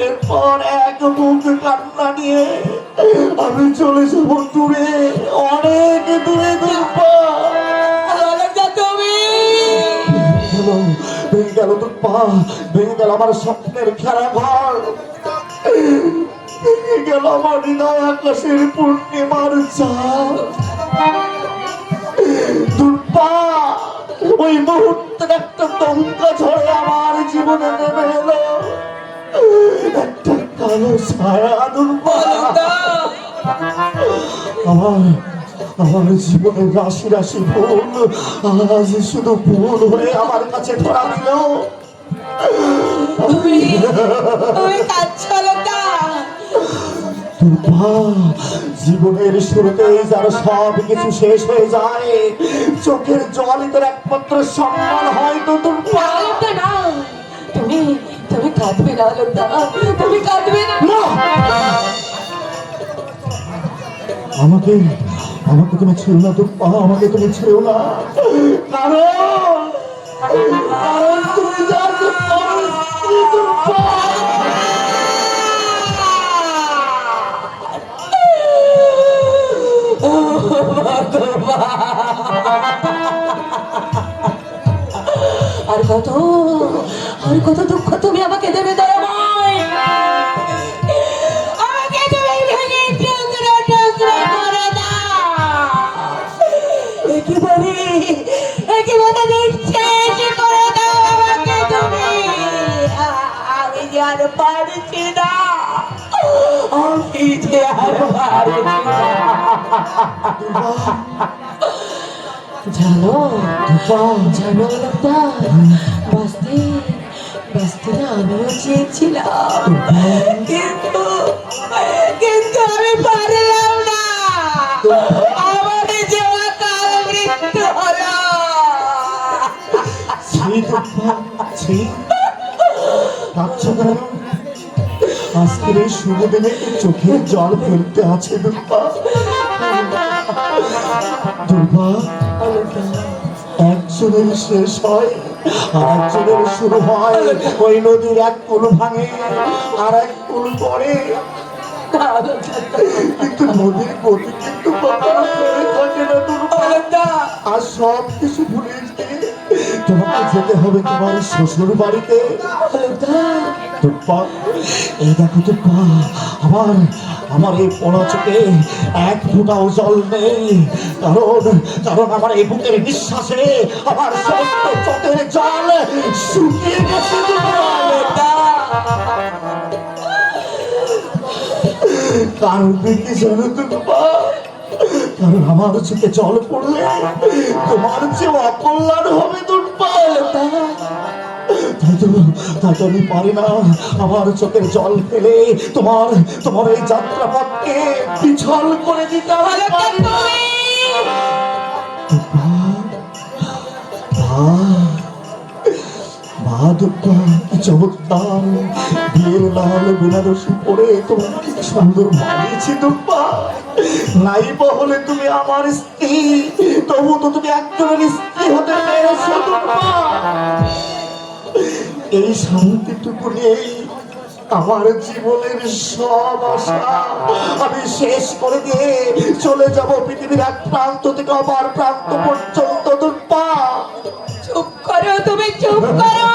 এরপর এক মুখ কান্না নিয়ে আমি চলে যাব দূরে, অনেক দূরে। ভেঙে গেল তোর পা, ভেঙে গেল আমার স্বপ্নের খেলা ঘর, ভেঙে গেল আমার হৃদয় আকাশের পূর্ণিমার চাঁদ। তোর পা ওই মুহূর্তে একটা দমকা ঝড়ে আমার জীবনে নেমে এলো, একটা কালো ছায়া। আমার জীবনের রাশি রাশি ভুল আজ শুধু ভুল হয়ে আমার কাছে ধরা দিল। জীবনের শুরুতেই যার সব কিছু শেষ হয়ে যায়, চোখের জলই তোর একমাত্র সম্মান হয়। তো তোর না, তুমি কাঁদবে না লোকটা, তুমি কাঁদবে না। আমাকে তুমি ছেড়ো না, তোর পা আমাকে তুমি ছেড়ো না, কারণ তুমি যাকে পরস্ত্রী, তোর পা। আর কত দুঃখ তুমি আমাকে দেবে দয়াময়। আমাকে তুমি ভেঙে টুকরো টুকরো করে দাও, একেবারে নিঃশেষ করে দাও আমাকে তুমি। আমি যে আর পারছি না, আমি যে আর পারছি না। জানো লোকটা, বাঁচতে না আমিও চেয়েছিলাম, কিন্তু আমি পারলাম না। আমার যে অকাল মৃত্যু হলো। আজকের এই শুভ দিনে চোখের জল ফেলতে আছে দুর্বা। একজনের শেষ হয় আর একজনের শুরু হয়। ওই নদীর এক কুল ভাঙে আর এক কুল পড়ে, কিন্তু নদীর গতি কিন্তু কখনো থেমে থাকে না দুর্বা। আর সব কিছু ভুলে গিয়ে তোমাকে যেতে হবে তোমার শ্বশুর বাড়িতে। এই দেখো তোর আমার এই পোড়া চোখে এক ফোঁটাও জল নেই, কারণ আমার এই বুকের বিশ্বাসে আমার সমস্ত চোখের জল শুকিয়ে গেছে। কারণ কি জানো তোমা, কারণ আমার চোখে জল পড়লে তোমার যে অকল্যাণ হবে দুর্বা। তাই তো আমি পারি না আমার চোখের জল ফেলে তোমার এই যাত্রা পথকে পিছল করে দিতে হবে। চমৎকার বিয়ের লাল বেনারসি পরে তোমাকে সুন্দর মানিয়েছি দুর্বা। নাই বহলে তুমি আমার স্ত্রী, তবু তো তুমি একজনের স্ত্রী হতে পেরেছো দুর্বা। এই শান্তিটুকু নেই আমার জীবনের সব আশা আমি শেষ করে দিয়ে চলে যাব পৃথিবীর এক প্রান্ত থেকে অপর প্রান্ত পর্যন্ত দুর্বা। চুপ করো, তুমি চুপ করো,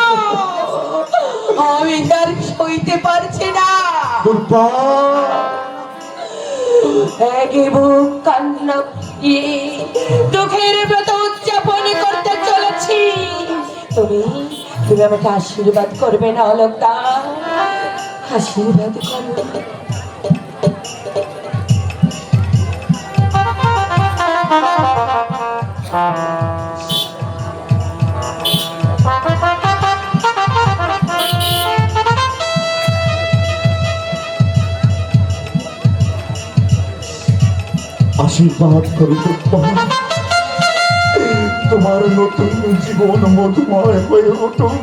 আমি আর সইতে পারছি না দুর্বা। একই বুক কান্না দুঃখের ব্রত উদযাপন করতে চলেছি। তুমি আমাকে আশীর্বাদ করবে না অলকা, আশীর্বাদ করবে। আশীর্বাদ করি তোমার নতুন জীবন মধুময় হয়ে উঠুক,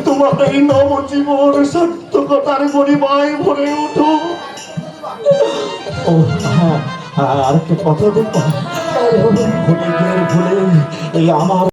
তোমার এই নবজীবন সার্থকতার গরিমায় ভরে উঠুক। ও হ্যাঁ, আরেকটা কথা ভুলে এই আমার